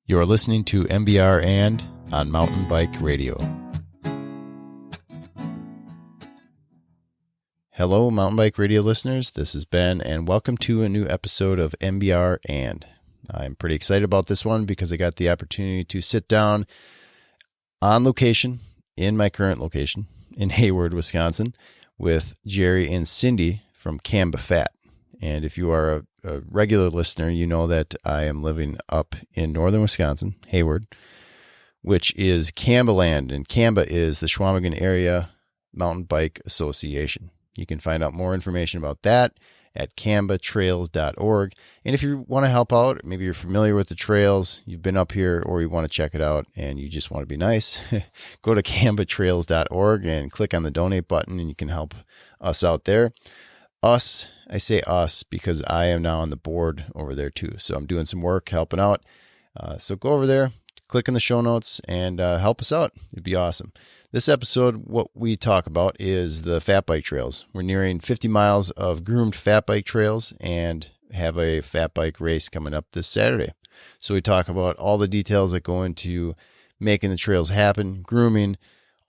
You're listening to MBR and on Mountain Bike Radio. Hello, Mountain Bike Radio listeners. This is Ben, and welcome to a new episode of MBR and. I'm pretty excited about this one because I got the opportunity to sit down on location, in my current location, in Hayward, Wisconsin, with Jerry and Cindy from CAMBA Fat. And if you are a regular listener, you know that I am living up in northern Wisconsin, Hayward, which is CAMBA land, and CAMBA is the Chequamegon Area Mountain Bike Association. You can find out more information about that at cambatrails.org. And if you want to help out, maybe you're familiar with the trails, you've been up here, or you want to check it out and you just want to be nice, go to cambatrails.org and click on the donate button and you can help us out there. Us, I say us because I am now on the board over there too. So I'm doing some work helping out. So go over there, click in the show notes and help us out. It'd be awesome. This episode, what we talk about is the fat bike trails. We're nearing 50 miles of groomed fat bike trails and have a fat bike race coming up this Saturday. So we talk about all the details that go into making the trails happen, grooming,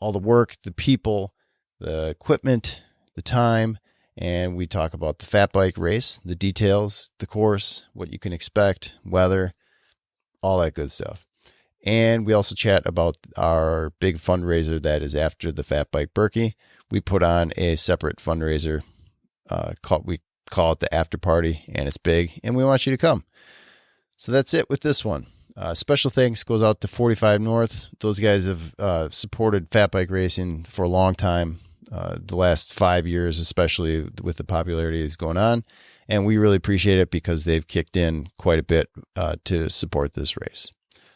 all the work, the people, the equipment, the time, and we talk about the fat bike race, the details, the course, what you can expect, weather, all that good stuff. And we also chat about our big fundraiser that is after the Fat Bike Berkey. We put on a separate fundraiser. We call it the after party, and it's big, and we want you to come. So that's it with this one. Special thanks goes out to 45 North. Those guys have supported fat bike racing for a long time, the last 5 years, especially with the popularity that's going on. And we really appreciate it because they've kicked in quite a bit to support this race.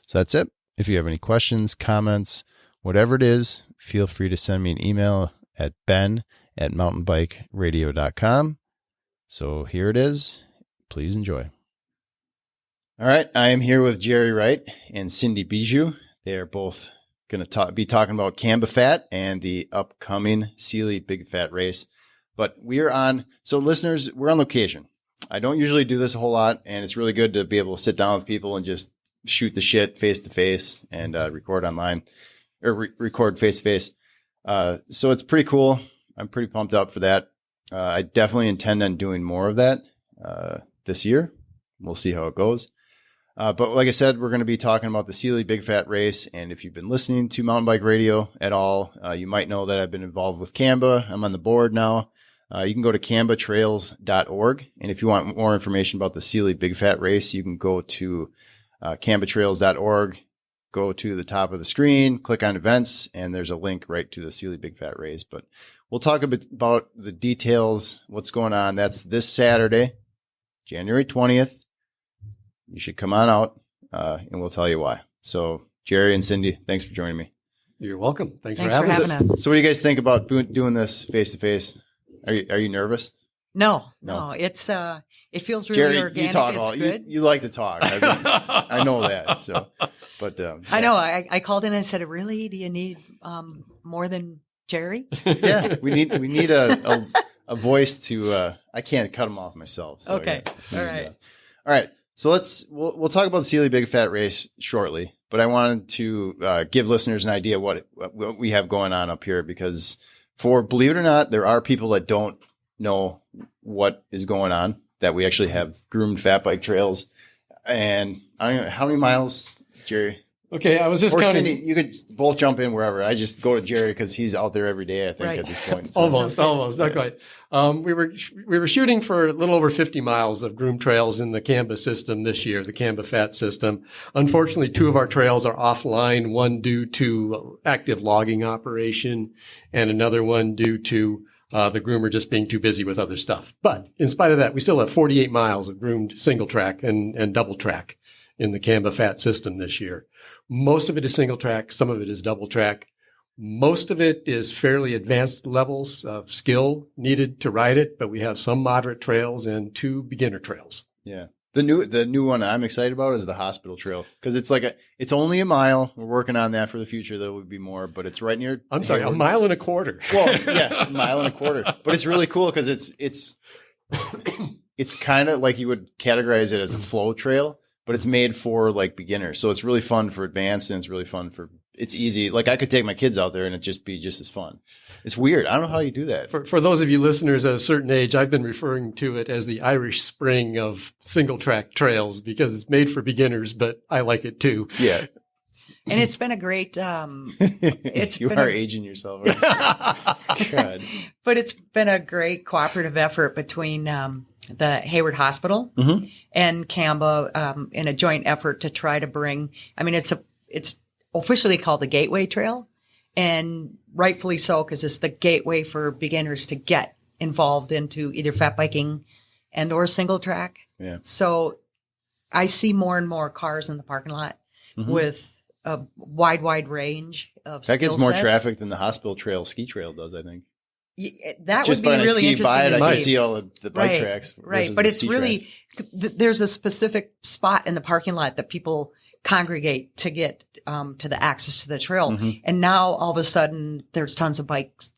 So that's it. If you have any questions, comments, whatever it is, feel free to send me an email at ben@mountainbikeradio.com. So here it is. Please enjoy. All right. I am here with Jerry Wright and Cindy Bijold. They are both going to be talking about CAMBA Fat and the upcoming Seeley Big Fat Race. But we are on, so listeners, we're on location. I don't usually do this a whole lot, and it's really good to be able to sit down with people and just shoot the shit face to face and record online or record face to face. So it's pretty cool. I'm pretty pumped up for that. I definitely intend on doing more of that this year. We'll see how it goes. But like I said, we're going to be talking about the Seeley Big Fat Race. And if you've been listening to Mountain Bike Radio at all, you might know that I've been involved with CAMBA. I'm on the board now. You can go to cambatrails.org. And if you want more information about the Seeley Big Fat Race, you can go to cambatrails.org, go to the top of the screen, click on events, and there's a link right to the Seeley Big Fat Race. But we'll talk a bit about the details, what's going on. That's this Saturday, January 20th. You should come on out, and we'll tell you why. So, Jerry and Cindy, thanks for joining me. You're welcome. Thanks for having us. So what do you guys think about doing this face-to-face? Are you nervous? No. It's it feels really Jerry, organic. you talk it's good. you like to talk. I know that. So, but I know. I called in and said, "Really? Do you need more than Jerry?" Yeah, we need a voice to. I can't cut him off myself. So Okay. All right. So we'll talk about the Seeley Big Fat Race shortly. But I wanted to give listeners an idea what we have going on up here because, believe it or not, there are people that don't know what is going on. That we actually have groomed fat bike trails, and I don't know how many miles, Jerry. Okay, I was just counting. Cindy, you could both jump in wherever. I just go to Jerry because he's out there every day. I think Right. at this point. So almost, not quite. We were shooting for a little over 50 miles of groomed trails in the CAMBA system this year, the CAMBA Fat system. Unfortunately, 2 of our trails are offline. One due to active logging operation, and another one due to the groomer just being too busy with other stuff. But in spite of that, we still have 48 miles of groomed single track and double track in the CAMBA Fat system this year. Most of it is single track. Some of it is double track. Most of it is fairly advanced levels of skill needed to ride it, but we have some moderate trails and 2 beginner trails. Yeah. The new one I'm excited about is the hospital trail because it's only a mile. We're working on that for the future. There will be more, but it's right near. I'm sorry, Hayward. 1.25 miles. Well, yeah, 1.25 miles, but it's really cool because it's kind of like you would categorize it as a flow trail, but it's made for like beginners. So it's really fun for advanced, and it's really fun it's easy. Like I could take my kids out there and it'd just be just as fun. It's weird. I don't know how you do that. For those of you listeners at a certain age, I've been referring to it as the Irish Spring of single track trails because it's made for beginners, but I like it too. Yeah. And it's been a great, You are aging yourself. God. but it's been a great cooperative effort between the Hayward Hospital and CAMBA in a joint effort to try to bring, it's officially called the Gateway Trail, and rightfully so, because it's the gateway for beginners to get involved into either fat biking and or single track. Yeah. So I see more and more cars in the parking lot with a wide range of That gets skill more sets. traffic than the hospital trail, ski trail does, I think. That Just would be by really ski by it, interesting I to can see. see all the bike tracks. Right, versus but the it's ski really tracks. there's a specific spot in the parking lot that people congregate to get to the access to the trail, and now all of a sudden there's tons of bikes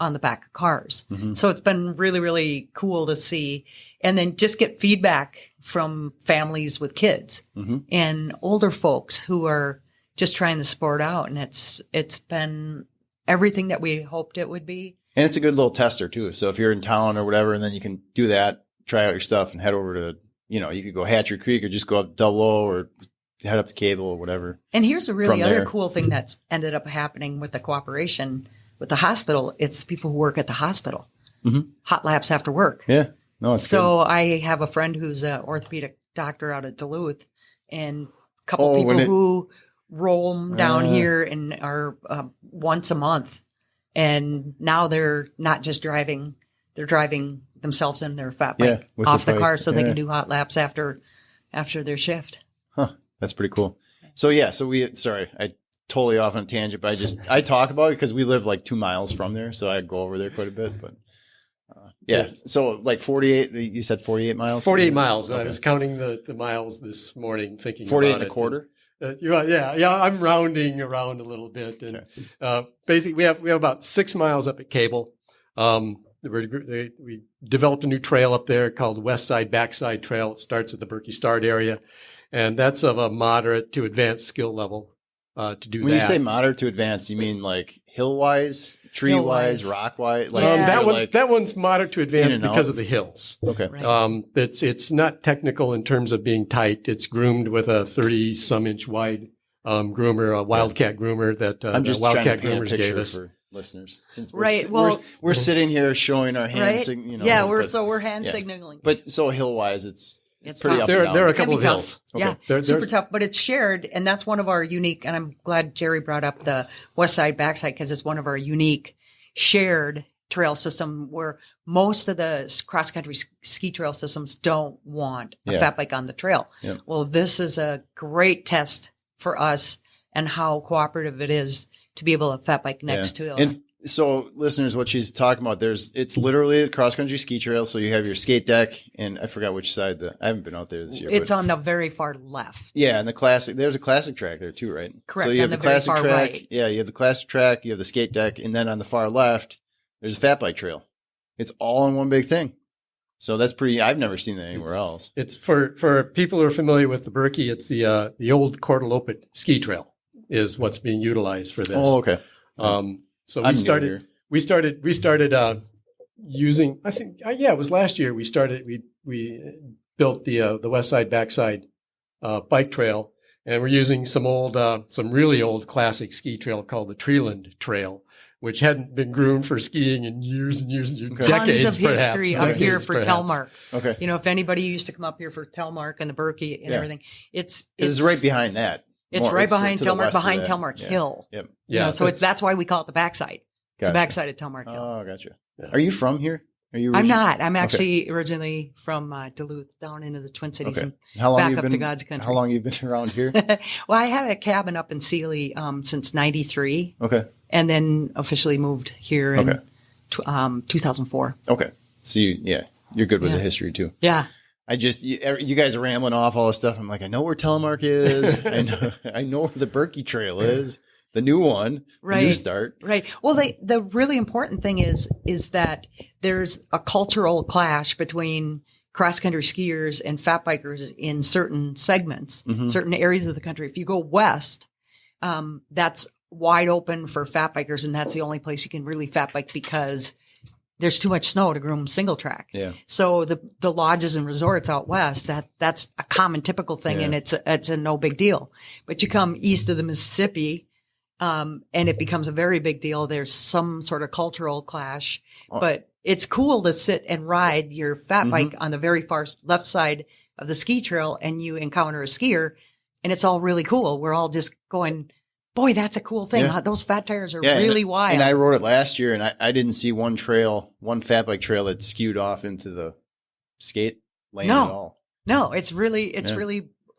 on the back of cars. So it's been really, really cool to see, and then just get feedback from families with kids and older folks who are just trying to sport out, and it's been everything that we hoped it would be. And it's a good little tester too. So if you're in town or whatever, and then you can do that, try out your stuff and head over to, you could go Hatchery Creek or just go up Double O or head up to Cable or whatever. And here's a really From there. other cool thing that's ended up happening with the cooperation with the hospital. It's the people who work at the hospital. Hot laps after work. Yeah. No, it's So I have a friend who's an orthopedic doctor out of Duluth, and a couple Oh, people when it- who roll 'em down here and are once a month. And now they're not just driving, they're driving themselves in their fat bike with off the bike. car so they Yeah. can do hot laps after their shift. Huh. That's pretty cool. So sorry, I totally off on a tangent, but I talk about it because we live like 2 miles from there. So I go over there quite a bit, but yeah. Yes. So like 48, you said 48 miles? 48 miles. I Okay. was counting the miles this morning, thinking 48 about and a it. quarter? Yeah. I'm rounding around a little bit, and basically we have about 6 miles up at Cable. We developed a new trail up there called West Side Backside Trail. It starts at the Berkey Start area, and that's of a moderate to advanced skill level to do that. When you say moderate to advanced, you mean like hill-wise, tree-wise, Hill-wise. rock-wise? Like, Yeah. that so one like- that one's moderate to In advanced and out? because of the hills. okay. Right. It's not technical in terms of being tight. It's groomed with a 30-some inch wide groomer, a Wildcat groomer that I'm the just trying to Wildcat paint a groomers picture gave us. for listeners. Since Right, well- we're sitting here showing our hands, Right? but- we're hand yeah. signaling. But so hill-wise, it's pretty tough. up There and down. are a Can couple be of tough. hills. Yeah, There's- super tough, but it's shared, and that's one of our unique. And I'm glad Jerry brought up the West Side Backside because it's one of our unique shared trail system where most of the cross country ski trail systems don't want a Yeah. fat bike on the trail. Yeah. Well, this is a great test for us and how cooperative it is to be able to fat bike next to it. And so listeners, what she's talking about, it's literally a cross country ski trail. So you have your skate deck, and I forgot which side I haven't been out there this year. It's but, on the very far left. yeah. And there's a classic track there too, right? Correct, So you have on the the very classic far track. right. Yeah. You have the classic track, you have the skate deck, and then on the far left, there's a fat bike trail. It's all in one big thing. So that's I've never seen that anywhere else. It's for people who are familiar with the Berkey. It's the old Cordelopit ski trail is what's being utilized for this. Oh, okay. So I'm we new started. here. We started using. I think it was last year. We started. We built the West Side Backside bike trail, and we're using some really old classic ski trail called the Treeland Trail, which hadn't been groomed for skiing in years and years and years, Okay. decades Tons of history perhaps, up here decades for perhaps. Telmark. Okay. You know, if anybody used to come up here for Telmark and the Berkey and Yeah. everything, it's Because it's right behind that. It's More- right behind to the Telmark, west of behind that. Telmark Yeah. Hill. Yep. You know, so it's- that's why we call it the backside. It's Gotcha. the backside of Telmark Hill. Oh, gotcha. Yeah. Are you from here? Are you? I'm not. I'm actually originally from Duluth, down into the Twin Cities, Okay. and How long back you up been? to God's country. How long you been around here? well, I had a cabin up in Seeley since '93, Okay. and then officially moved here in Okay. 2004. Okay. So you're good with Yeah. the history too. Yeah, You guys are rambling off all this stuff. I'm like, I know where Telemark is. I know where the Berkey Trail is. The new one, the new Right. start. right. Well, the really important thing is that there's a cultural clash between cross-country skiers and fat bikers in certain segments, certain areas of the country. If you go west, that's wide open for fat bikers, and that's the only place you can really fat bike because there's too much snow to groom single track. Yeah. So the lodges and resorts out west, that's a common typical thing, and it's a no big deal. But you come east of the Mississippi, and it becomes a very big deal. There's some sort of cultural clash, but it's cool to sit and ride your fat bike on the very far left side of the ski trail, and you encounter a skier, and it's all really cool. We're all just going, boy, that's a cool thing. Yeah. Those fat tires are really wild. And I rode it last year, and I didn't see one fat bike trail that skewed off into the skate lane at all. No, it's really,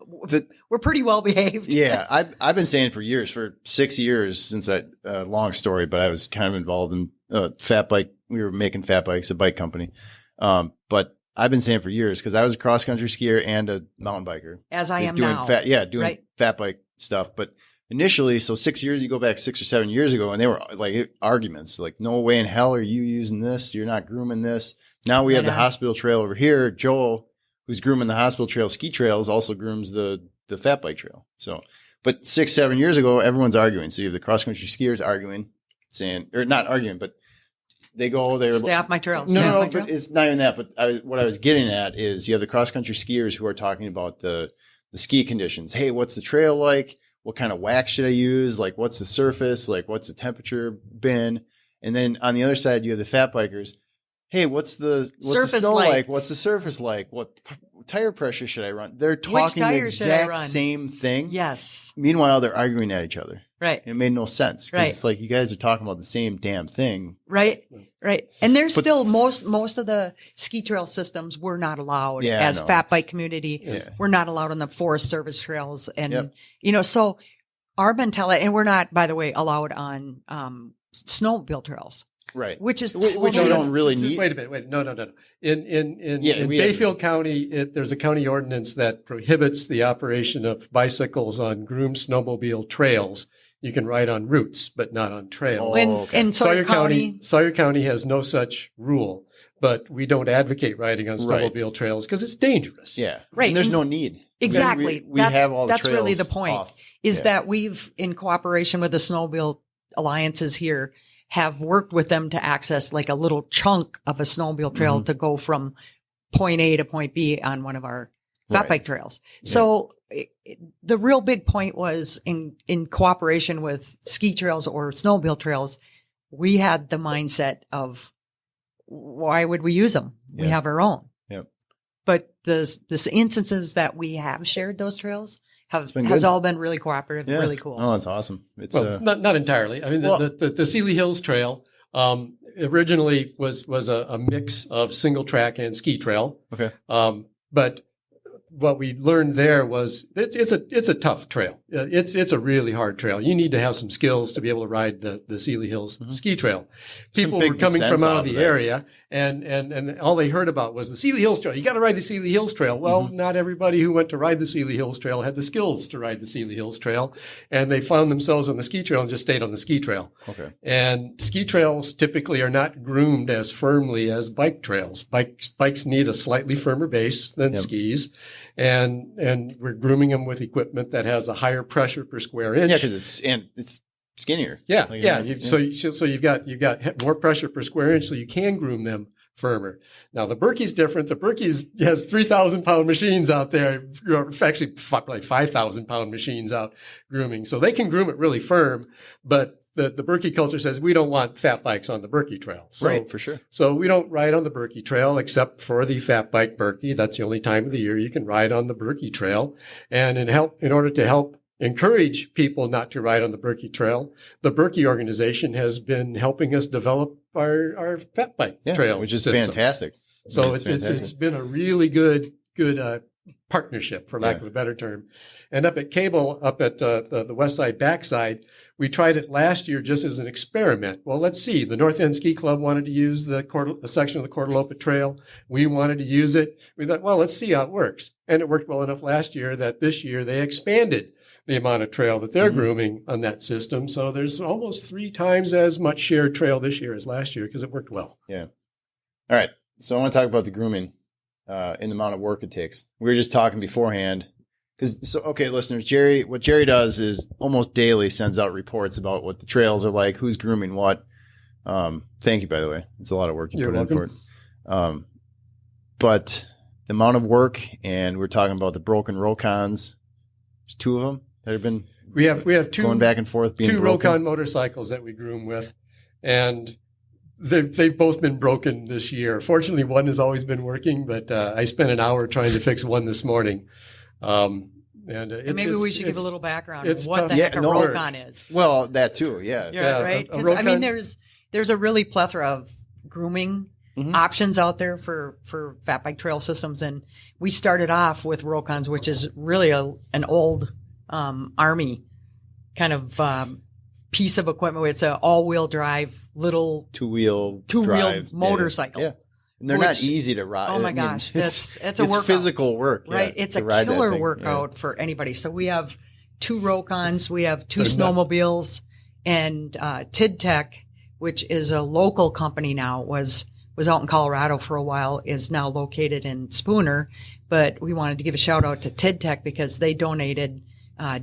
we're pretty well behaved. Yeah. I've been saying for years, for 6 years since long story, but I was kind of involved in fat bike. We were making fat bikes, a bike company. But I've been saying for years, because I was a cross country skier and a mountain biker. As I am doing now. Doing fat bike stuff. But initially, so 6 years, you go back 6 or 7 years ago, and they were like arguments, like, no way in hell are you using this. You're not grooming this. Now we have the hospital trail over here. Joel, who's grooming the hospital trail ski trails, also grooms the fat bike trail. So, but 6, 7 years ago, everyone's arguing. So you have the cross country skiers arguing, saying, or not arguing, but they're stay off my trail. No, but it's not even that. But what I was getting at is you have the cross country skiers who are talking about the ski conditions. Hey, what's the trail like? What kind of wax should I use? Like, what's the surface? Like, what's the temperature been? And then on the other side, you have the fat bikers. Hey, what's the snow like? What's the surface like? What tire pressure should I run? They're talking the exact same thing. Yes. Meanwhile, they're arguing at each other. Right. It made no sense. Right. It's like you guys are talking about the same damn thing. Right. Right. And there's still most of the ski trail systems we're not allowed as fat bike community. Yeah. We're not allowed on the Forest Service trails. And, so our mentality, and we're not, by the way, allowed on snowmobile trails. Right. Which you don't really need. Wait a minute. No. In Bayfield County, there's a county ordinance that prohibits the operation of bicycles on groomed snowmobile trails. You can ride on routes, but not on trails. And Sawyer County has no such rule, but we don't advocate riding on snowmobile trails because it's dangerous. Yeah. Right. And there's no need. Exactly. We have all the that's trails really the point off. Is that we've, in cooperation with the snowmobile alliances here, have worked with them to access like a little chunk of a snowmobile trail to go from point A to point B on one of our fat bike trails. Yeah. So the real big point was in cooperation with ski trails or snowmobile trails, we had the mindset of why would we use them? Yeah. We have our own. Yep. But the instances that we have shared those trails has all been really cooperative, really cool. Oh, that's awesome. It's not entirely. I mean, the Seeley Hills Trail originally was a mix of single track and ski trail. Okay. But what we learned there was it's a tough trail. It's a really hard trail. You need to have some skills to be able to ride the Seeley Hills ski trail. People were coming from out of the area and all they heard about was the Seeley Hills Trail. You got to ride the Seeley Hills Trail. Well, not everybody who went to ride the Seeley Hills Trail had the skills to ride the Seeley Hills Trail, and they found themselves on the ski trail and just stayed on the ski trail. Okay. And ski trails typically are not groomed as firmly as bike trails. Bikes need a slightly firmer base than skis. And we're grooming them with equipment that has a higher pressure per square inch. Yeah, because it's skinnier. Yeah, So you've got more pressure per square inch, so you can groom them firmer. Now the Berkey's different. The Berkey's has 3,000 pound machines out there, actually like 5,000 pound machines out grooming, so they can groom it really firm. But the Berkey culture says we don't want fat bikes on the Berkey trail. So, right, for sure. So we don't ride on the Berkey trail except for the fat bike Berkey. That's the only time of the year you can ride on the Berkey trail. And in order to help encourage people not to ride on the Berkey trail, the Berkey organization has been helping us develop our fat bike trail, which is system. Fantastic. So it's been a really good partnership, for lack of a better term. And up at Cable, up at the West Side backside, we tried it last year just as an experiment. Well, let's see. The North End Ski Club wanted to use the section of the Cortalopa Trail. We wanted to use it. We thought, well, let's see how it works. And it worked well enough last year that this year they expanded the amount of trail that they're grooming on that system. So there's almost 3 times as much shared trail this year as last year because it worked well. Yeah. All right. So I want to talk about the grooming. in the amount of work it takes. We were just talking beforehand. Okay, listeners, what Jerry does is almost daily sends out reports about what the trails are like, who's grooming what. Thank you, by the way. It's a lot of work you You're put welcome. in for it. But the amount of work, and we're talking about the broken Rokons. There's 2 of them that have been We have 2 going back and forth being 2 broken. Rokon motorcycles that we groom with, and they've both been broken this year. Fortunately, one has always been working, but I spent an hour trying to fix one this morning. Maybe we should give a little background on it's what tough. the heck a no, Rokon is. Well, that too, yeah. Yeah, right. a 'Cause, I mean, Rokon- there's a really plethora of grooming Mhm. options out there for fat bike trail systems, and we started off with Rokons, which is really an old Army kind of piece of equipment. It's an all-wheel drive little Two-wheel two-wheeled motorcycle. Yeah. And they're not easy to ride. Oh my I mean, gosh, it's a it's workout. physical work, Right. yeah, It's to a ride that killer thing. workout for anybody. So we have 2 Rokons, we have 2 They're not- snowmobiles, and TidTech, which is a local company now, was out in Colorado for a while, is now located in Spooner. But we wanted to give a shout out to TidTech because they donated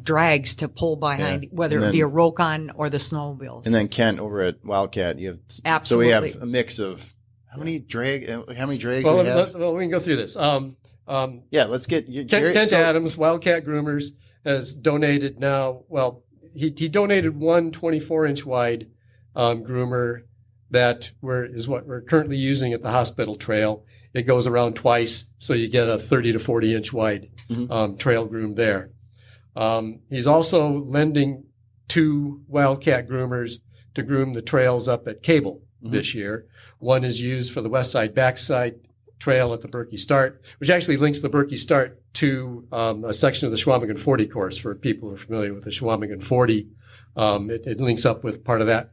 drags to pull behind, whether And it be then- a Rokon or the snowmobiles. And then Kent over at Wildcat, you have Absolutely. So we have a mix of how many drags do we have? Well, we can go through this. Yeah, let's get Kent Jerry. Adams, Wildcat Groomers, has donated now. Well, he donated one 24-inch wide groomer that is what we're currently using at the hospital trail. It goes around twice, so you get a 30 to 40-inch wide trail groom there. He's also lending 2 Wildcat groomers to groom the trails up at Cable this year. One is used for the west side backside trail at the Berkey Start, which actually links the Berkey Start to a section of the Chequamegon 40 course for people who are familiar with the Chequamegon 40. It links up with part of that.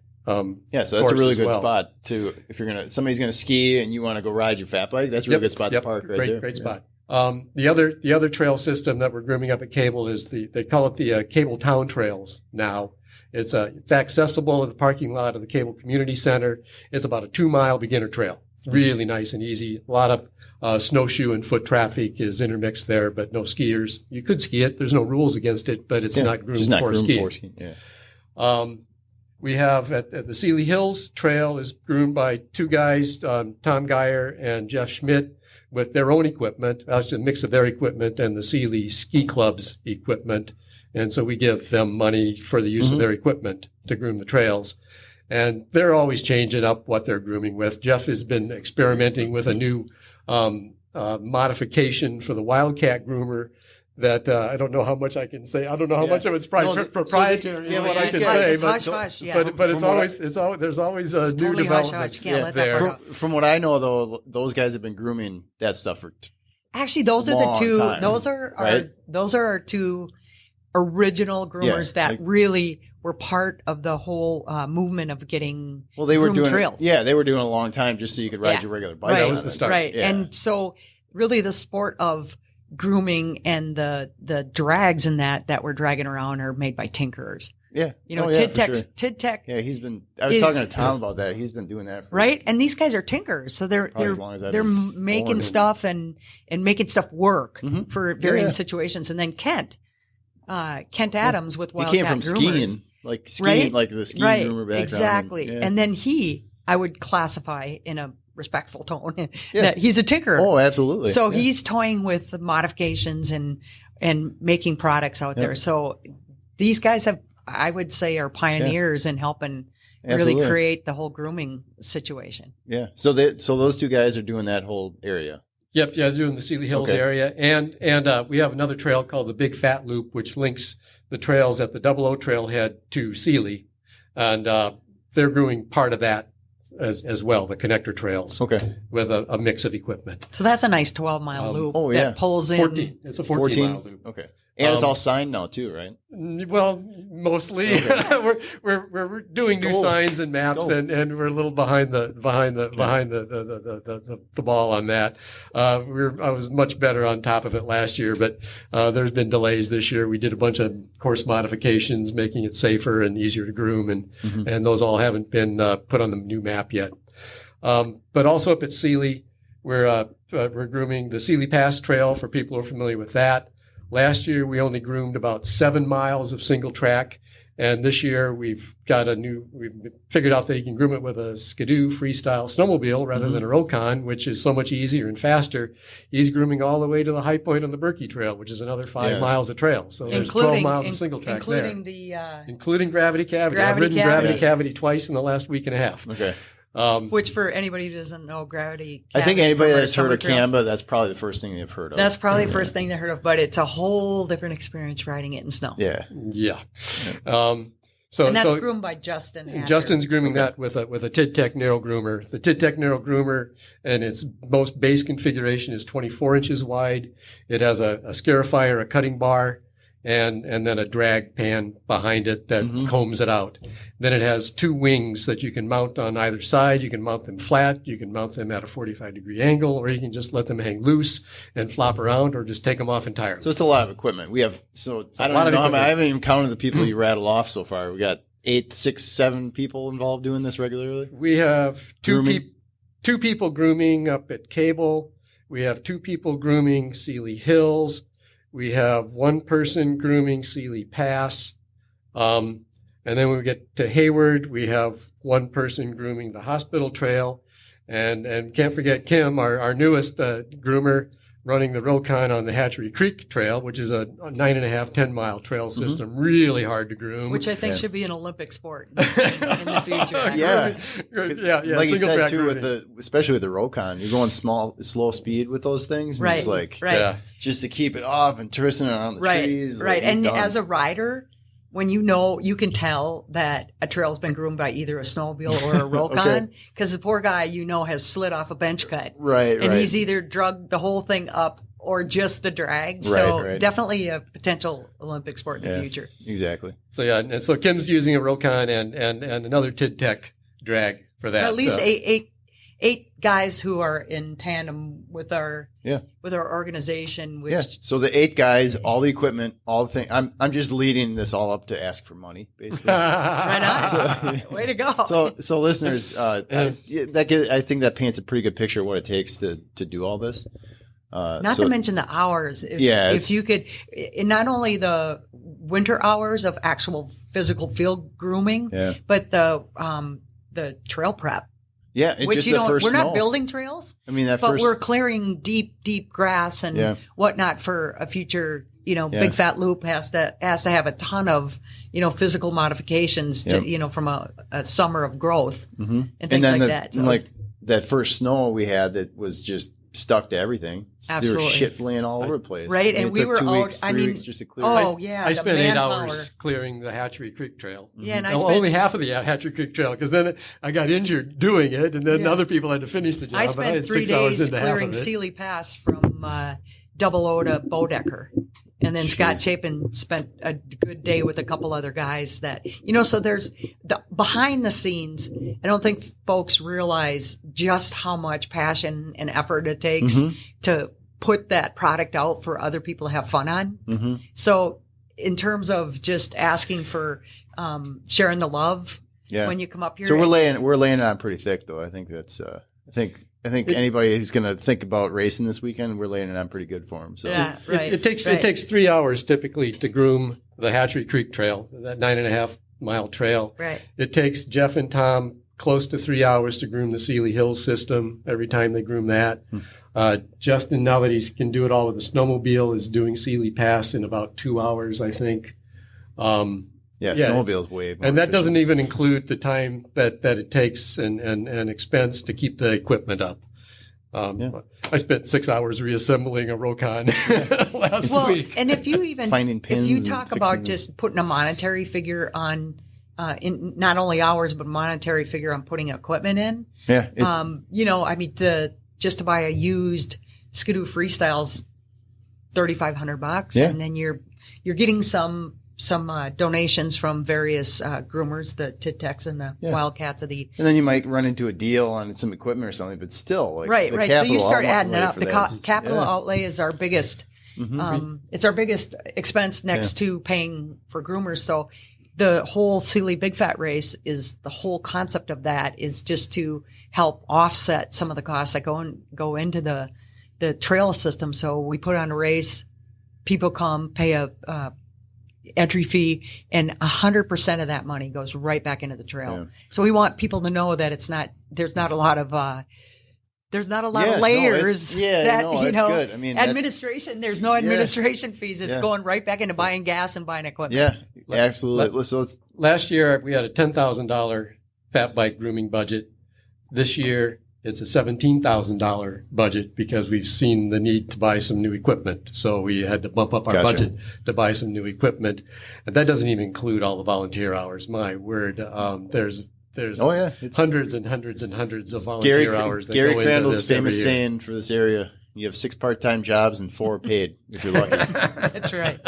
Yeah, so that's a really as good well. spot to if somebody's gonna ski and you want to go ride your fat bike. That's a really good spot to park right there. Great spot. The other trail system that we're grooming up at Cable is they call it the Cable Town Trails now. It's accessible at the parking lot of the Cable Community Center. It's about a 2-mile beginner trail. Really nice and easy. A lot of snowshoe and foot traffic is intermixed there, but no skiers. You could ski it. There's no rules against it, but it's not groomed for skiing. Yeah. We have at the Seeley Hills Trail is groomed by 2 guys, Tom Geyer and Jeff Schmidt, with their own equipment. That's a mix of their equipment and the Seeley Ski Club's equipment. And so we give them money for the use of their equipment to groom the trails. And they're always changing up what they're grooming with. Jeff has been experimenting with a new modification for the Wildcat groomer that I don't know how much I can say. I don't know how much of it's proprietary. yeah, what but I it's can hush, say, it's hush, hush, yeah. but there's always a new totally hush, development hush. Can't let that there. part out. From what I know, though, those guys have been grooming that stuff for. Actually, those are the Long 2. time, Those are our 2 original groomers that like- really were part of the whole movement of getting Well, they were groomed doing trails. Yeah, they were doing it a long time just so you could ride Yeah. your regular bike. Right. That was the start. Right. Yeah. And so really the sport of grooming and the drags in that we're dragging around are made by tinkerers. Yeah. You know, Oh, yeah, for TidTech, Yeah, I was is- talking to Tom about that. He's been doing that for right? And these guys are tinkerers. So Probably as long as I've they're been making born. stuff and making stuff work Mhm. for varying Yeah. situations. And then Kent Adams with He Wildcat came from Groomers. skiing, Right? like the skiing Right, groomer background. exactly. Yeah. And then I would classify in a respectful tone Yeah. that he's a tinkerer. Oh, absolutely. So Yeah. he's toying with the modifications and making products out there. So these guys I would say, are pioneers in helping Absolutely. really create the whole grooming situation. Yeah. So those 2 guys are doing that whole area. Yep, yeah, doing the Seeley Hills Okay. area, and we have another trail called the Big Fat Loop, which links the trails at the 00 trailhead to Seeley, and they're grooming part of that as well, the connector trails, Okay. with a mix of equipment. So that's a nice 12-mile loop oh, yeah. that pulls in. 14. It's a 14-mile loop. Okay. And it's all signed now too, right? Well, mostly we're doing new go. signs and maps, go. and we're a little behind the ball on that. I was much better on top of it last year, but there's been delays this year. We did a bunch of course modifications, making it safer and easier to groom, and those all haven't been put on the new map yet. But also up at Seeley, we're grooming the Seeley Pass Trail for people who are familiar with that. Last year, we only groomed about 7 miles of single track. And this year, we've figured out that you can groom it with a Skidoo freestyle snowmobile rather than a Rokon, which is so much easier and faster. He's grooming all the way to the high point on the Berkey Trail, which is another 5 miles of trail. So there's 12 miles of single track there. Including Gravity Cavity. I've ridden Gravity Cavity twice in the last week and a half. Okay. Which, for anybody who doesn't know, Gravity I think anybody that's heard of CAMBA, that's probably the first thing they've heard of. That's probably the first thing they heard of, but it's a whole different experience riding it in snow. Yeah. And that's groomed by Justin Hatter. Justin's grooming that with a TidTech Narrow Groomer. The TidTech Narrow Groomer and its most base configuration is 24 inches wide. It has a scarifier, a cutting bar, and then a drag pan behind it that combs it out. Then it has 2 wings that you can mount on either side. You can mount them flat. You can mount them at a 45-degree angle, or you can just let them hang loose and flop around, or just take them off entirely. So it's a lot of equipment. I haven't even counted the people you rattle off so far. We got 8, 6, 7 people involved doing this regularly. We have two people grooming up at Cable. We have 2 people grooming Seeley Hills. We have 1 person grooming Seeley Pass. And then when we get to Hayward, we have 1 person grooming the hospital trail. And can't forget Kim, our newest groomer, running the Rokon on the Hatchery Creek Trail, which is a 9.5, 10-mile trail system, really hard to groom. Which I think should be an Olympic sport in the future. Yeah. Like you said, too, grooming. especially with the Rokon, you're going slow speed with those things. And it's like, just to keep it up and twisting it around the trees. Right. And as a rider, when you can tell that a trail's been groomed by either a snowmobile or a Rokon, because the poor guy, has slid off a bench cut. Right. He's either drugged the whole thing up or just the drag. So definitely a potential Olympic sport in the future. Exactly. So and so Kim's using a Rokon and another TidTech drag for that. At least eight guys who are in tandem with our organization. Which So the 8 guys, all the equipment, all the things. I'm just leading this all up to ask for money, basically. Right on. Way to go. So listeners, I think that paints a pretty good picture of what it takes to do all this. Not to mention the hours. If you could, not only the winter hours of actual physical field grooming, but the trail prep. Yeah, which we're not building trails. I mean, but we're clearing deep grass and whatnot for a future. Big Fat Loop has to have a ton of physical modifications to from a summer of growth and things like that. So. Like that first snow we had that was just stuck to everything. Absolutely. They were shit fleeing all over the place. Right, and we were 2 weeks, 3 weeks just to clear. I spent 8 hours clearing the Hatchery Creek Trail. Yeah, and only half of the Hatchery Creek Trail, because then I got injured doing it, and then other people had to finish the job. I spent 3 days clearing Seeley Pass from Double O to Bodecker. And then Scott Chapin spent a good day with a couple other guys that, so there's the behind the scenes. I don't think folks realize just how much passion and effort it takes to put that product out for other people to have fun on. So in terms of just asking for sharing the love when you come up here. So we're laying it on pretty thick, though. I think that's I think anybody who's going to think about racing this weekend, we're laying it on pretty good for them. So it takes 3 hours typically to groom the Hatchery Creek Trail, that 9.5 mile trail. Right. It takes Jeff and Tom close to 3 hours to groom the Seeley Hills system every time they groom that. Justin, now that he can do it all with a snowmobile, is doing Seeley Pass in about 2 hours, I think. Snowmobile's way more and that efficient. Doesn't even include the time that it takes and expense to keep the equipment up. I spent 6 hours reassembling a Rokon last week. And if you even finding pins, if you talk about just putting a monetary figure on, in not only hours but monetary figure on putting equipment in. Just to buy a used Skidoo Freestyle's $3,500, and then you're getting some donations from various groomers, the Tit-Tex and the Wildcats of the. And then you might run into a deal on some equipment or something, but still, right. So you start adding it up. The capital outlay is our biggest. It's our biggest expense next to paying for groomers. So the whole Seeley Big Fat Race is the whole concept of that is just to help offset some of the costs that go into the trail system. So we put on a race, people come, pay a entry fee, and 100% of that money goes right back into the trail. Yeah. So we want people to know that there's not a lot of layers. That's good. I mean, administration. There's no administration fees. It's going right back into buying gas and buying equipment. Yeah, absolutely. So last year we had a $10,000 fat bike grooming budget. This year it's a $17,000 budget because we've seen the need to buy some new equipment. So we had to bump up our budget to buy some new equipment, and that doesn't even include all the volunteer hours. My word, there's it's hundreds and hundreds and hundreds of volunteer hours that Gary go into Crandall's this famous every year. saying for this area: you have 6 part-time jobs and 4 paid if you're lucky. That's right.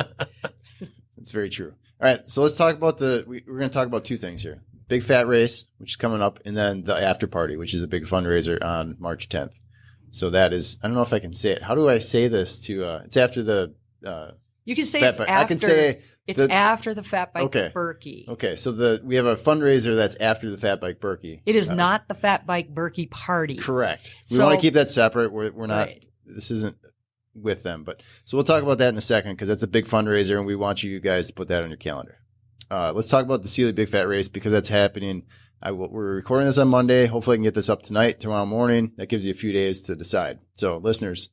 It's very true. All right, so let's talk about we're going to talk about 2 things here: Big Fat Race, which is coming up, and then the after party, which is a big fundraiser on March 10th. So that is, I don't know if I can say it. How do I say this to? It's after the. You can say Fat it's Bike. after. I can say it's after the Fat Bike Okay. Berkey. Okay, so we have a fundraiser that's after the Fat Bike Berkey. It is not the Fat Bike Berkey party. Correct. We So- want to keep that separate. We're not. Right. This isn't with them, but so we'll talk about that in a second because that's a big fundraiser, and we want you guys to put that on your calendar. Let's talk about the Seeley Big Fat Race because that's happening. We're recording this on Monday. Hopefully, I can get this up tonight, tomorrow morning. That gives you a few days to decide. So, listeners,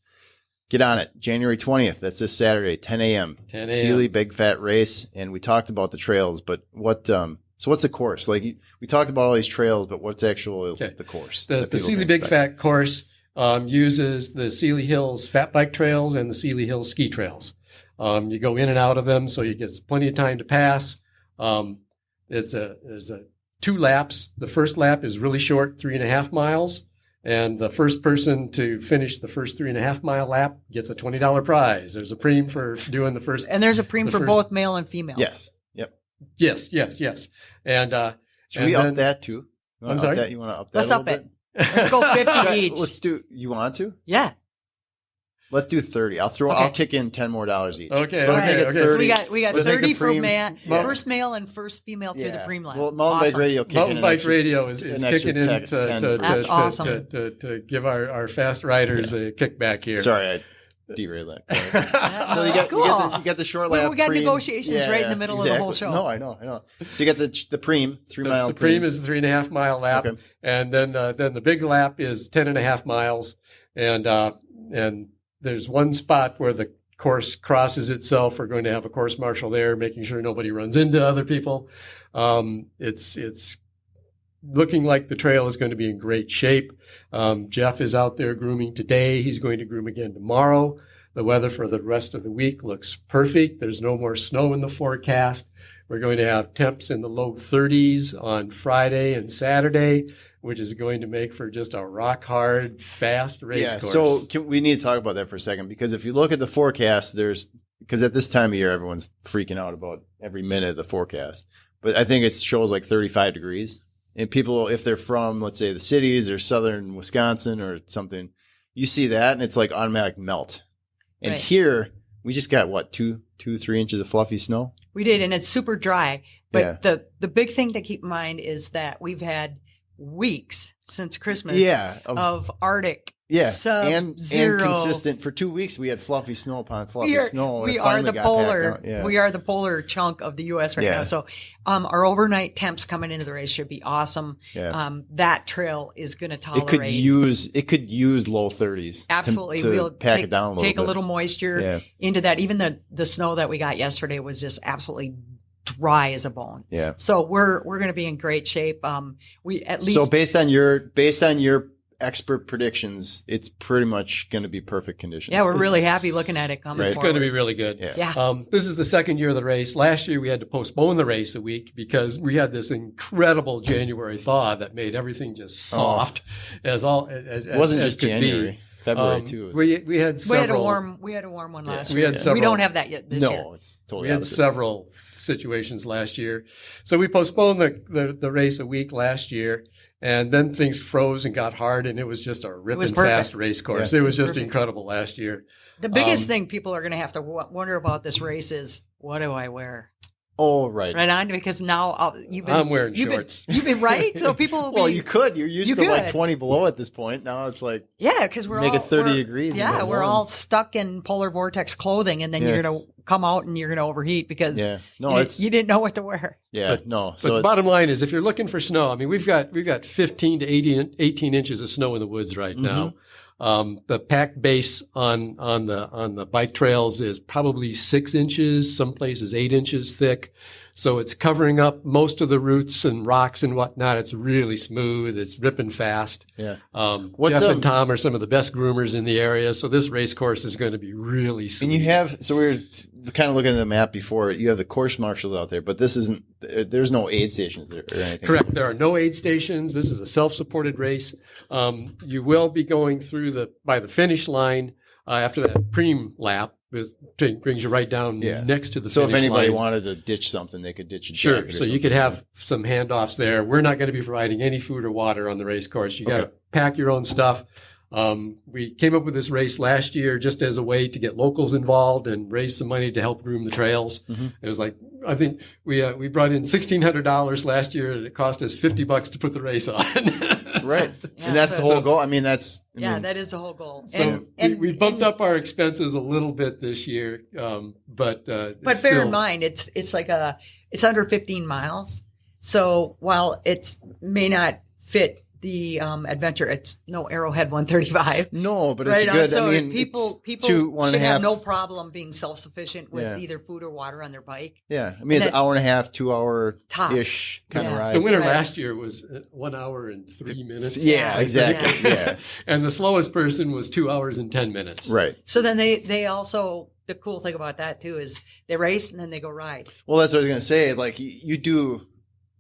get on it. January 20th. That's this Saturday, 10 a.m. 10 a.m. Seeley Big Fat Race, and we talked about the trails, but what? So, what's the course? Like we talked about all these trails, but what's actually the course? The Seeley Big Fat course uses the Seeley Hills Fat Bike Trails and the Seeley Hills Ski Trails. You go in and out of them, so you get plenty of time to pass. There's 2 laps. The first lap is really short, 3.5 miles. And the first person to finish the first 3.5 mile lap gets a $20 prize. There's a preem for doing the first. And there's a preem for both male and female. Yes. Yep. Yes. And should we up that too? I'm sorry? You want to up that? Let's up it. Let's go 50 each. Let's do. You want to? Yeah. Let's do 30. I'll kick in $10 more each. Okay. So let's make it 30. So we got Let's make 30 the for preem- first male and first female through the preem lap. Well, Mountain Bike Radio kicking Mountain in Bike extra- Radio is an extra kicking in 10 That's awesome. to give our fast riders a kickback here. Sorry, I derailed that. So you got the short lap. We got preem. negotiations right in the middle of the whole show. No, I know. So you got the preem, 3 mile. The preem is the 3.5 mile lap, Okay. and then the big lap is 10.5 miles, and there's one spot where the course crosses itself. We're going to have a course marshal there, making sure nobody runs into other people. It's looking like the trail is going to be in great shape. Jeff is out there grooming today. He's going to groom again tomorrow. The weather for the rest of the week looks perfect. There's no more snow in the forecast. We're going to have temps in the low 30s on Friday and Saturday, which is going to make for just a rock hard, fast race course. So we need to talk about that for a second because if you look at the forecast, because at this time of year, everyone's freaking out about every minute of the forecast. But I think it shows like 35 degrees. And people, if they're from, let's say, the cities or southern Wisconsin or something, you see that and it's like automatic melt. And here, we just got, 2, 3 inches of fluffy snow? We did, and it's super dry. But the big thing to keep in mind is that we've had weeks since Christmas of Arctic sub-zero. And consistent. For 2 weeks, we had fluffy snow upon fluffy snow. We are the polar. We are the polar chunk of the U.S. right now. So our overnight temps coming into the race should be awesome. Yeah. That trail is going to tolerate. It could use low 30s. Absolutely. We'll pack it down a little bit. Take a little moisture into that. Even the snow that we got yesterday was just absolutely dry as a bone. Yeah. So we're going to be in great shape. So based on your expert predictions, it's pretty much going to be perfect conditions. Yeah, we're really happy looking at it coming. It's going to be really good. Yeah. This is the second year of the race. Last year we had to postpone the race a week because we had this incredible January thaw that made everything just soft as it wasn't just January. February too. We had several. We had a warm one last year. We had several. We don't have that yet this year. No, it's totally We had opposite. several situations last year. So we postponed the race a week last year, and then things froze and got hard, and it was just a ripping fast race course. Yeah. It was just incredible last year. The biggest thing people are going to have to wonder about this race is, what do I wear? Oh, right. Right on, because now I'm wearing shorts. You've been right, so people will be. Well, you could. You're used to like 20 below at this point. Now it's like because we're make all, it 30 degrees. Yeah, we're all stuck in polar vortex clothing, and then you're gonna come out and you're gonna overheat because you didn't know what to wear. Yeah, but the bottom line is, if you're looking for snow, I mean, we've got 15 to 18 inches of snow in the woods right now. The packed base on the bike trails is probably 6 inches, some places 8 inches thick. So it's covering up most of the roots and rocks and whatnot. It's really smooth. It's ripping fast. Yeah. Jeff and Tom are some of the best groomers in the area. So this race course is going to be really sweet. And you have, so we were kind of looking at the map before, you have the course marshals out there, but this isn't, there's no aid stations or anything. Correct. There are no aid stations. This is a self-supported race. You will be going through by the finish line after that preem lap. It brings you right down next to the finish line. So if anybody wanted to ditch something, they could ditch a jacket. Sure. So you could have some handoffs there. We're not going to be providing any food or water on the race course. You got to pack your own stuff. We came up with this race last year just as a way to get locals involved and raise some money to help groom the trails. It was like, I think we brought in $1,600 last year, and it cost us $50 to put the race on. Right. And that's the whole goal. I mean, that is the whole goal. So we bumped up our expenses a little bit this year. But bear in mind, it's under 15 miles. So while it may not fit the adventure, it's no Arrowhead 135. No, but it's good. So I mean, people should have no problem being self-sufficient with either food or water on their bike. Yeah, I mean, it's an hour and a half, 2 hour ish kind of ride. The winner last year was 1 hour and 3 minutes. Yeah, exactly. Yeah. And the slowest person was 2 hours and 10 minutes. Right. So then they also, the cool thing about that too is they race and then they go ride. Well, that's what I was going to say. Like you do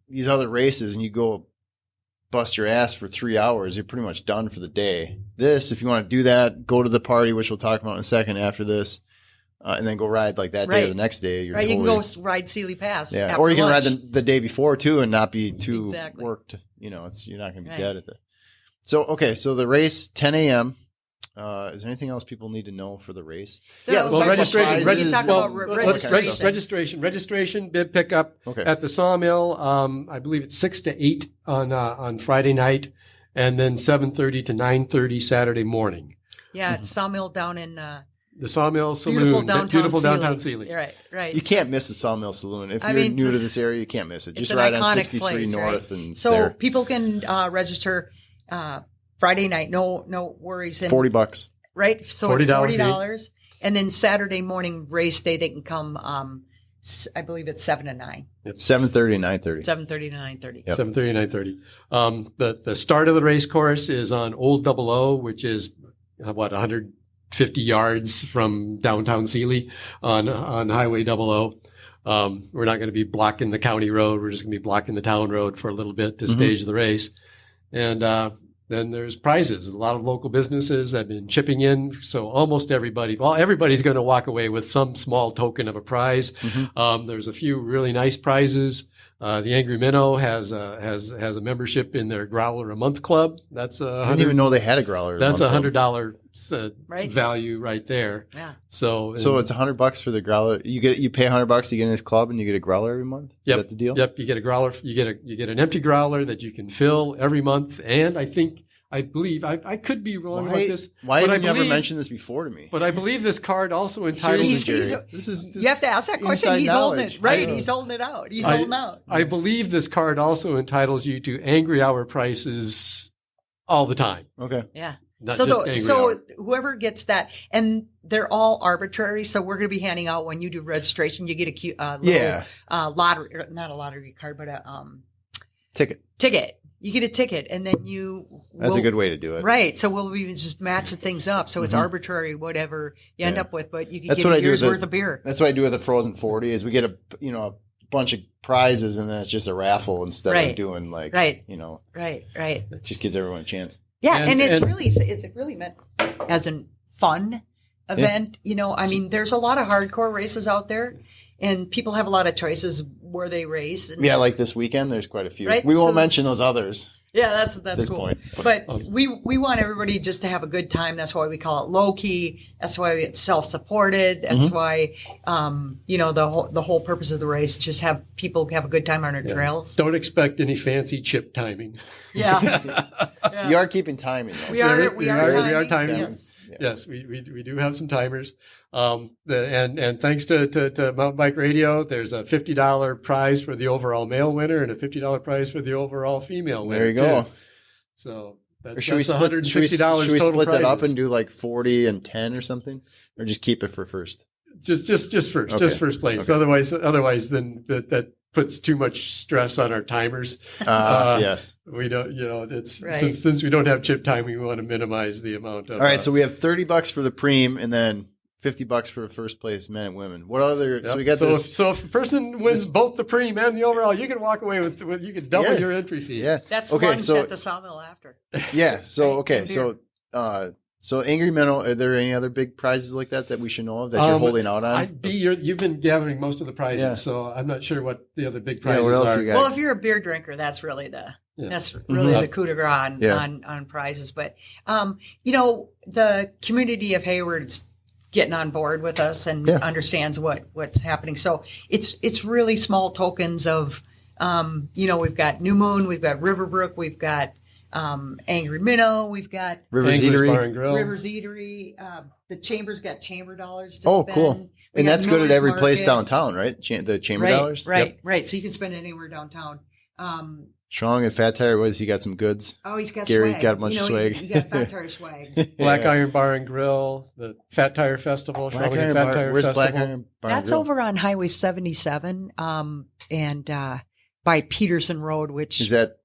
these other races and you go bust your ass for 3 hours, you're pretty much done for the day. This, if you want to do that, go to the party, which we'll talk about in a second after this, and then go ride like that day or the next day. You're totally, you can go ride Seeley Pass. Yeah, or you can ride the day before too and not be too worked. You know, you're not going to be dead at the. So the race 10 a.m. Is there anything else people need to know for the race? Registration, bib pickup at the Sawmill. I believe it's 6 to 8 on Friday night, and then 7:30 to 9:30 Saturday morning. Yeah, it's Sawmill down in the Sawmill Saloon, beautiful downtown Seeley. Right. You can't miss the Sawmill Saloon. If you're new to this area, you can't miss it. Just ride on 63 place, North and so people can register Friday night. No worries. And $40. Right. So it's $40. And then Saturday morning race day, they can come, I believe it's 7 to 9. Yep. 7:30 to 9:30. 7:30 to 9:30. Yep. 7:30 to 9:30. The start of the race course is on Old 00, which is 150 yards from downtown Seeley on Highway 00. We're not going to be blocking the county road. We're just going to be blocking the town road for a little bit to stage the race. And then there's prizes. A lot of local businesses have been chipping in. So almost everybody's going to walk away with some small token of a prize. There's a few really nice prizes. The Angry Minnow has a membership in their Growler a Month club. That's I didn't even know they had a Growler. That's $100 value right there. Yeah. So it's $100 for the Growler. You pay $100 to get in this club, and you get a Growler every month. Is that the deal? Yep. You get a Growler. You get an empty Growler that you can fill every month. And I believe I could be wrong about this. Why have you never mentioned this before to me? But I believe this card also entitles you have to ask that question. He's holding it. Right. He's holding it out. He's holding out. I believe this card also entitles you to Angry Hour prices all the time. Okay. Yeah. So whoever gets that, and they're all arbitrary. So we're going to be handing out when you do registration, you get a little lottery, not a lottery card, but a ticket. You get a ticket, and then that's a good way to do it. Right. So we'll be just matching things up. So it's arbitrary, whatever you end up with, but you can get a year's worth of beer. That's what I do with the Frozen 40 is we get a bunch of prizes, and then it's just a raffle instead of doing Right. It just gives everyone a chance. Yeah. And it's really meant as a fun event. Yeah. I mean, there's a lot of hardcore races out there, and people have a lot of choices where they race. And, Yeah, like this weekend, there's quite a few. Right, We won't so- mention those others. Yeah, that's this cool. point. But we want everybody just to have a good time. That's why we call it low key. That's why it's self supported. That's why the whole purpose of the race is just have people have a good time on our trails. Don't expect any fancy chip timing. Yeah. You are keeping timing, though. We are We are timing. Yes. Yes, we do have some timers. And thanks to Mountain Bike Radio, there's a $50 prize for the overall male winner and a $50 prize for the overall female winner. There you go. too. So Or that's should we split, $160 should we total split that up prizes. and do like 40 and 10 or something? Or just keep it for first? Just first, Okay. just first place. Okay. Otherwise, then that puts too much stress on our timers. Yes. We don't, it's Right. since we don't have chip timing, we want to minimize the amount of. All right, so we have $30 for the preem and then $50 for first place men and women. What other? Yep. So we got so this. if a person wins both the preem and the overall, you can walk away with you can double Yeah. your entry fee. Yeah. That's Okay, lunch so- at the sawmill after. Yeah. So Right, okay. and So Angry Minnow. Are there any other big prizes like that we should know of that you're holding out on? You've been gathering most of the prizes, Yeah. so I'm not sure what the other big Yeah, prizes what else are. you got? Well, if you're a beer drinker, that's really the coup de grace Yeah. on prizes. But the community of Hayward's getting on board with us and Yeah. understands what's happening. So it's really small tokens of we've got New Moon, we've got Riverbrook, we've got Angry Minnow, we've got Rivers Anglers Eatery. Bar and Grill. Rivers Eatery. The Chamber's got chamber dollars to Oh, spend. cool. We And got that's good at Miller's every place Market. downtown, right? The chamber Right, dollars. right. So you can spend it anywhere downtown. Strong and Fat Tire. He got some goods. Oh, he's got Gary swag. got a bunch of swag. You got Fat Tire swag. Black Yeah. Iron Bar and Grill, the Fat Tire Festival, Black Shawinigan Iron Fat Bar. Tire Where's Festival. Black Iron Bar? and That's Grill? over on Highway 77 and by Peterson Road, which Is that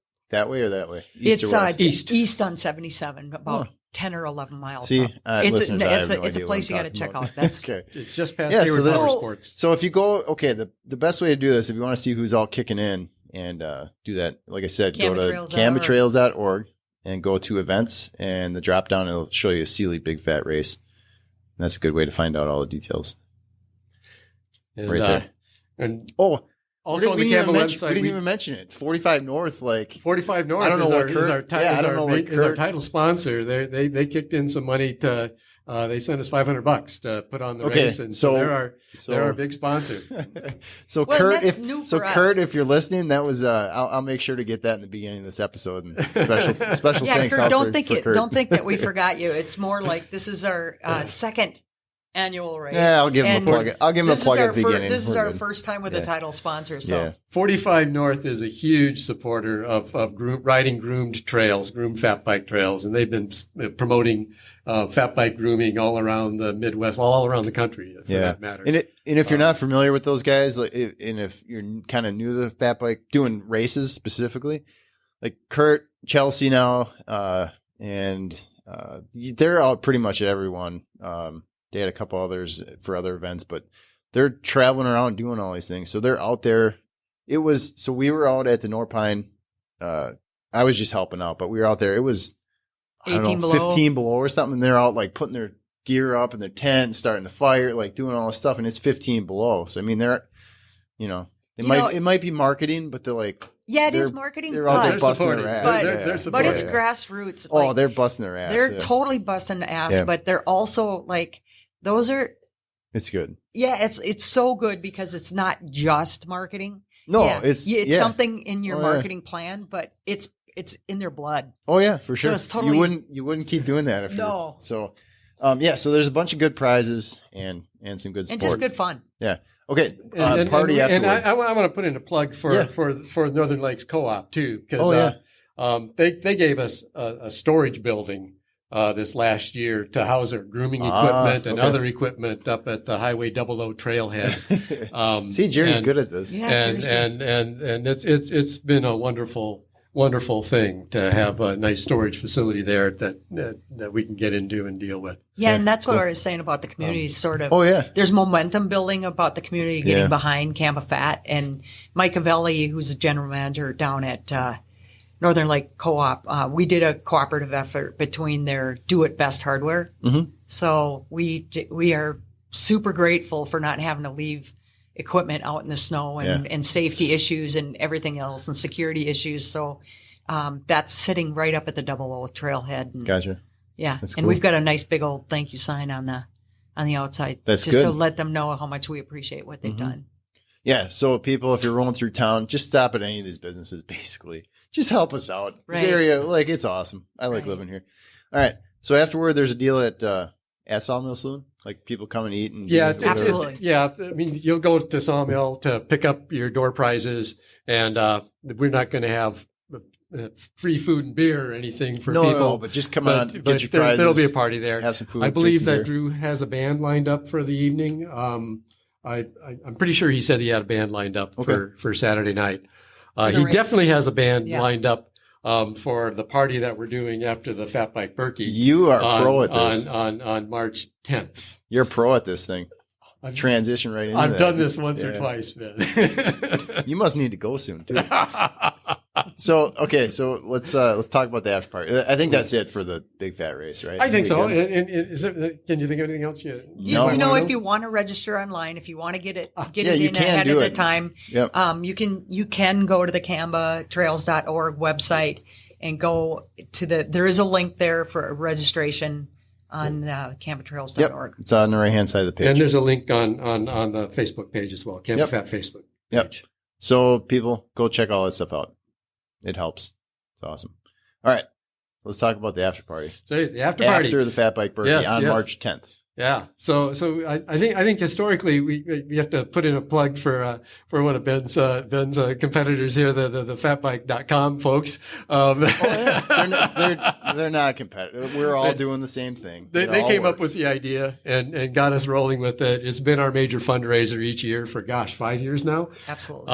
way or that way? East it's or west? East on 77, about Huh. 10 or 11 miles. See, up. listeners, I have no it's a idea place what you I'm got to check talking out. about. That's Okay. It's just past Yeah, so Hayward there's- Motorsports. So if you go, okay, the best way to do this, if you want to see who's all kicking in and do that, like I said, go to CAMBAtrails.org and go to events, and the drop down, it'll show you a Seeley Big Fat Race. And that's a good way to find out all the details. And, right there. And Oh, also on we the didn't CAMBA even website, we didn't even mention it. 45 North, like 45 North I don't know is what our, Kurt- is our, ti- yeah, I is don't our, know what is our Kurt- title sponsor. They kicked in some money to, they sent us $500 to put on the Okay, race. And so- they're our big sponsor. So Well, Kurt, that's new for Kurt, us. if you're listening, that was I'll make sure to get that in the beginning of this episode. And special Yeah, thanks. Kurt, out don't for, think for it. Kurt. Don't think that we forgot you. It's more like this is our second annual race. Yeah, I'll give him And a plug. I'll give him a this is plug our at the beginning. This is We're our good. first time with Yeah. a title sponsor. So Yeah. 45 North is a huge supporter of riding groomed trails, groomed fat bike trails, and they've been promoting fat bike grooming all around the Midwest, all around the country, for that matter. And if you're not familiar with those guys, and if you're kind of new to the fat bike, doing races specifically, like Kurt, Chelsea now, and they're out pretty much at everyone. They had a couple others for other events, but they're traveling around doing all these things. So they're out there. We were out at the Norpine. I was just helping out, but we were out there. It was, 18 below. 15 below or something. They're out like putting their gear up in their tent and starting the fire, like doing all this stuff. And it's 15 below. So, I mean, it might be marketing, but they're like, yeah, it is They're- marketing. they're out there They're busting supporting. their ass. But- They're but supporting. it's Yeah. grassroots. Oh, Like, they're busting their ass. they're yeah. totally busting the ass, Yeah. but they're also like those are. It's good. Yeah, it's so good because it's not just marketing. No, Yeah, it's it's something in your marketing plan, but it's in their blood. Oh yeah, for sure. it's totally- you wouldn't keep doing that if No. So, so there's a bunch of good prizes and some good support. And just good fun. Yeah. Okay. And Party and afterward. I want to put in a plug Yeah. for Northern Lakes Co-op too, because Oh, yeah. they gave us a storage building this last year to house our grooming Ah, equipment and okay. other equipment up at the Highway 00 trailhead. See, Jerry's and- good at this. Yeah, and Jerry's and it's been a wonderful thing to have a nice storage facility there that we can get into and deal with. Yeah, and that's what I was saying about the community. Sort of. Oh yeah. There's momentum building about the community getting Yeah. behind CAMBA Fat, and Mike Avelli, who's the general manager down at Northern Lake Co-op. We did a cooperative effort between their Do It Best hardware. Mhm. So we are super grateful for not having to leave equipment out in the snow and safety issues and everything else and security issues. So that's sitting right up at the Double O trailhead. And, Gotcha. Yeah. That's and cool. we've got a nice big old thank you sign on the outside. That's just good. to let them know how much we appreciate what they've done. Yeah. So people, if you're rolling through town, just stop at any of these businesses, basically. Just help us out. This Right. area, like, it's awesome. I like living here. All right. So afterward, there's a deal at Sawmill Saloon? Like people come and eat and Yeah, Absolutely. yeah. I mean, you'll go to Sawmill to pick up your door prizes, and we're not going to have free food and beer or anything for people. No, but just come on, get your prizes. There'll be a party there. Have some food. I believe drink some that beer. Drew has a band lined up for the evening. I'm pretty sure he said he had a band lined up for Saturday night. He race. definitely has a band Yeah. lined up for the party that we're doing after the Fatbike Berkey. You are pro at this. on March 10th. You're pro at this thing. I've- Transition right into I've that. done this once or Yeah. twice, Ben. You must need to go soon too. So let's talk about the after party. I think that's it for the Big Fat Race, right? I think so. Weekend? And can you think of anything else? No. You know, if you want to register online, if you want to get it Yeah, you in can ahead do of the it. time, Yep. you can go to the CAMBAtrails.org website and go to there is a link there for registration on CAMBAtrails.org. It's on the right hand side of the page. And there's a link on the Facebook page as well, CAMBA Fat Facebook Yep. page. So people, go check all that stuff out. It helps. It's awesome. All right. Let's talk about the after party. So the after party. After the Fatbike Berkey on March 10th. Yeah. So I think historically we have to put in a plug for one of Ben's competitors here, the fatbike.com folks. They're not competitive. We're all doing the same thing. They It all came up works. with the idea and got us rolling with it. It's been our major fundraiser each year for 5 years now. Absolutely.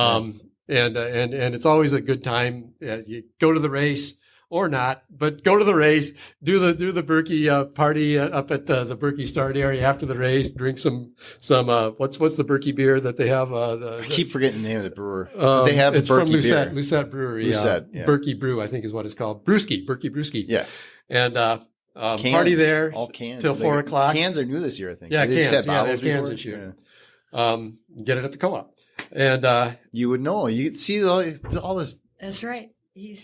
And it's always a good time. You go to the race or not, but go to the race, do the Berkey party up at the Berkey start area after the race, drink some what's the Berkey beer that they have? I keep forgetting the name of the brewer. They they have it's Berkey from Lucette, beer. Lucette Brewery. Lucette, yeah. Berkey Brew, I think is what it's called. Berkey Brewski. Yeah. And Cans, party there all cans till 4 o'clock. Cans are new this year, I think. Yeah, They just cans. had Yeah, they bottles have cans before? this year. Yeah. Get it at the co-op. And You would know. You see all this. That's right.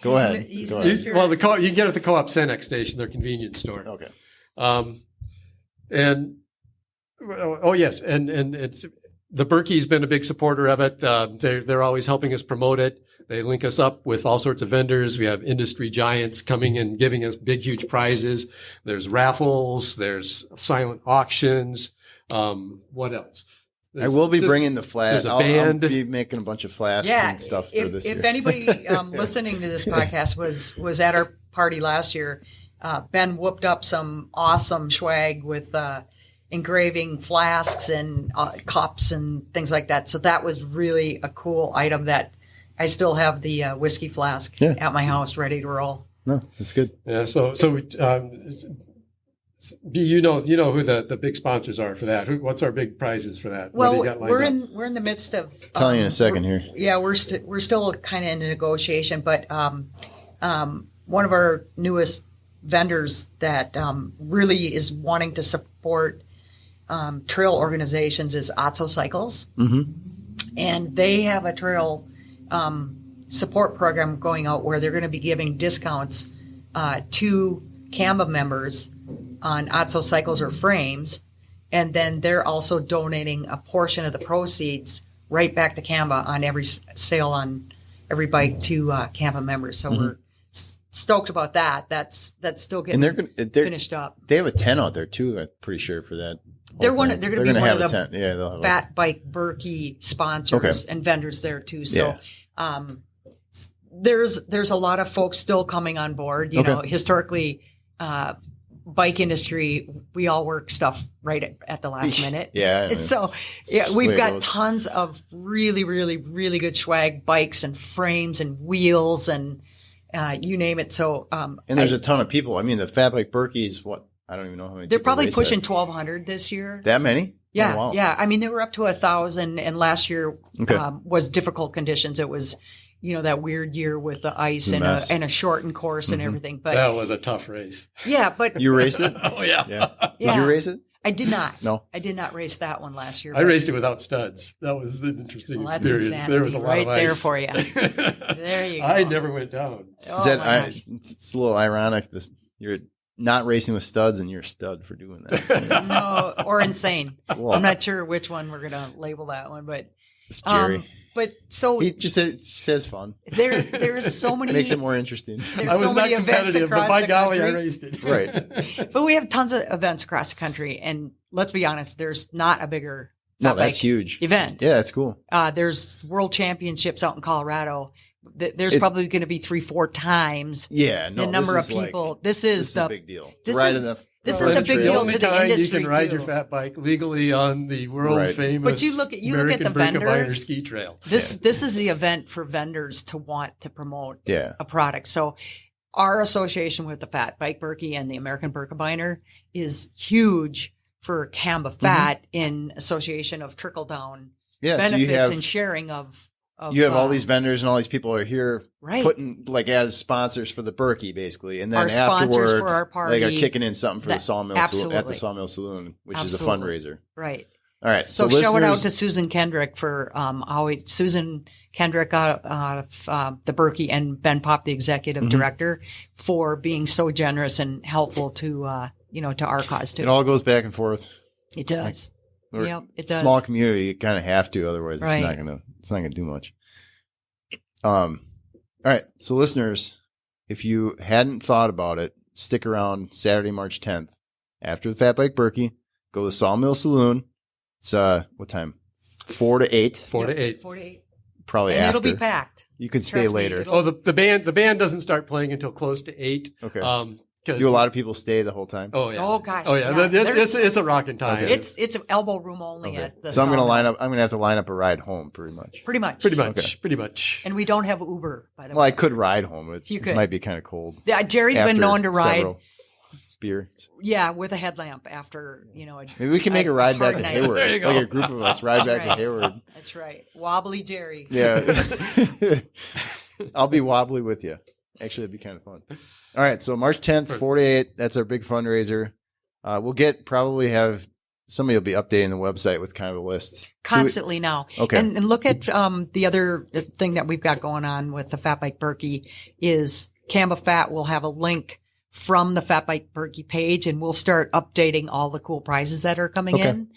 Go ahead. He's Go ahead. Mr. well, you can get it at the co-op Cenex station, their convenience store. Okay. And yes, and it's the Berkey's been a big supporter of it. They're always helping us promote it. They link us up with all sorts of vendors. We have industry giants coming and giving us big, huge prizes. There's raffles. There's silent auctions. What else? I will be bringing the flash. there's a I'll band. be making a bunch of flasks and stuff for this year. If anybody listening to this podcast was at our party last year, Ben whooped up some awesome swag with engraving flasks and cups and things like that. So that was really a cool item that I still have the whiskey flask at my house ready to roll. No, that's good. Yeah. So do you know who the big sponsors are for that? What's our big prizes for that? What do Well, you got lined up? we're in the midst of Tell you in a second here. Yeah, we're still kind of in a negotiation, but one of our newest vendors that really is wanting to support trail organizations is Otso Cycles, and they have a trail support program going out where they're going to be giving discounts to CAMBA members on Otso cycles or frames, and then they're also donating a portion of the proceeds right back to CAMBA on every sale on every bike to CAMBA members. So we're stoked about that. That's still getting finished up. They have a tent out there too. I'm pretty sure for that. They're going to be one have of a tent. Yeah, they'll have Fatbike Berkey sponsors and vendors there too. So there's a lot of folks still coming on board. You know, historically, bike industry, we all work stuff right at the last minute. We've got tons of really, really, really good swag bikes and frames and wheels and you name it. So and there's a ton of people. I mean, the Fatbike Berkey's what? I don't even know how many. They're people probably race pushing that. 1,200 this year. That many? Yeah, Oh, wow. yeah. I mean, they were up to 1,000, and last year was difficult conditions. It was, that weird year with the ice and a shortened course and everything. But that was a tough race. yeah, but You raced it? Oh yeah. Did you race it? I did not. No? I did not race that one last year. I raced it without studs. That was an interesting Well, that's experience. insanity There was a lot of right there ice. for you. There you go. I never went down. Oh, Is that, my gosh. it's a little ironic. You're not racing with studs and you're a stud for doing that. No, or insane. Well, I'm not sure which one we're going to label that one, but it's Jerry. but so He just says fun. there's so many Makes it more interesting. there's I was so not many events competitive, but across by the golly, I country. raced it. Right. But we have tons of events across the country, and let's be honest, there's not a bigger No, fat that's bike huge. event. Yeah, that's cool. There's world championships out in Colorado. There's It- probably going to be 3-4 times Yeah, no, the number this of is people. Like, this this is is a the big deal. this Right is- in the this fur is the trade. big deal only to the time industry, you can ride too. your fat bike legally on the world Right. famous But you look at the American Birkebeiner vendors. ski trail. This is the event for vendors to want to promote Yeah. a product. So our association with the Fat Bike Birkie and the American Birkebeiner is huge for CAMBA Fat in association of trickle down Yeah, so benefits you have and sharing of all these vendors and all these people are here right. putting like as sponsors for the Berkey basically, and then Our sponsors afterward for our party. they are kicking in something for the That- Sawmill Saloon, at the absolutely. Sawmill Saloon, which Absolutely. is a fundraiser. Right. All right, So so shout out listeners, to Susan Kendrick for always Susan Kendrick out of the Berkey and Ben Pop, the executive Mm-hmm. director, for being so generous and helpful to to our cause too. it all goes back and forth. It does. We're Yep, it does. Small community, you kind of have to, otherwise Right. it's not gonna do much. All right, so listeners, if you hadn't thought about it, stick around Saturday, March 10th after the Fat Bike Berkey. Go to the Sawmill Saloon. It's what time? 4 to 8. 4 to 8. 48. Probably And after. it'll be packed. You could stay Trust me, later. it'll- Oh, the band doesn't start playing until close to 8. Okay. 'Cause- Do a lot of people stay the whole time? Oh yeah. Oh, gosh, Oh yeah. yeah. It's a rocking time. Okay. It's elbow room only Okay. at the So I'm gonna Sawmill. line up. I'm gonna have to line up a ride home, pretty much. Pretty much. Pretty much. Okay. Pretty much. And we don't have Uber, by the Well, I way. could ride home. It You could. might be kind of cold. Yeah, Jerry's been after known to ride. several beers. Yeah, with a headlamp after Maybe we can make a ride back hard to night. Hayward. There you go. Like a group of us ride back That's to right. Hayward. That's right. Wobbly Jerry. Yeah. I'll be wobbly with you. Actually, that'd be kind of fun. All right. So March 10th, 4 to 8. That's our big fundraiser. We'll probably have somebody will be updating the website with kind of a list. Constantly now. Okay. And look at the other thing that we've got going on with the Fat Bike Berkey is CAMBA Fat will have a link from the Fat Bike Berkey page, and we'll start updating all the cool prizes that are coming Okay. in.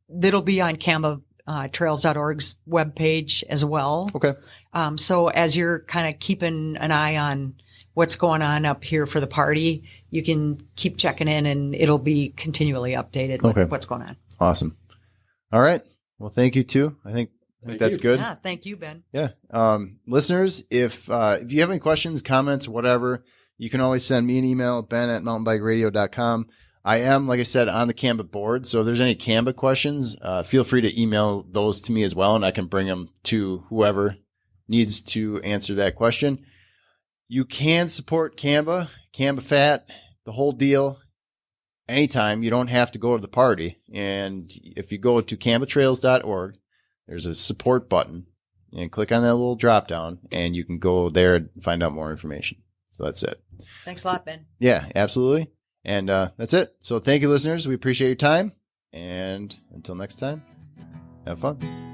That'll be on CAMBAtrails.org's webpage as well. Okay. So as you're kind of keeping an eye on what's going on up here for the party, you can keep checking in and it'll be continually updated with Okay. what's going on. Awesome. All right. Well, thank you too. I think Thank that's you. good. Yeah. Thank you, Ben. Yeah. Listeners, if you have any questions, comments, whatever, you can always send me an email, ben@mountainbikeradio.com. I am, like I said, on the CAMBA board. So if there's any CAMBA questions, feel free to email those to me as well, and I can bring them to whoever needs to answer that question. You can support CAMBA Fat, the whole deal, anytime. You don't have to go to the party. And if you go to cambatrails.org, there's a support button, and click on that little drop down, and you can go there and find out more information. So that's it. Thanks a lot, Ben. Yeah, absolutely. And that's it. So thank you, listeners. We appreciate your time. And until next time, have fun.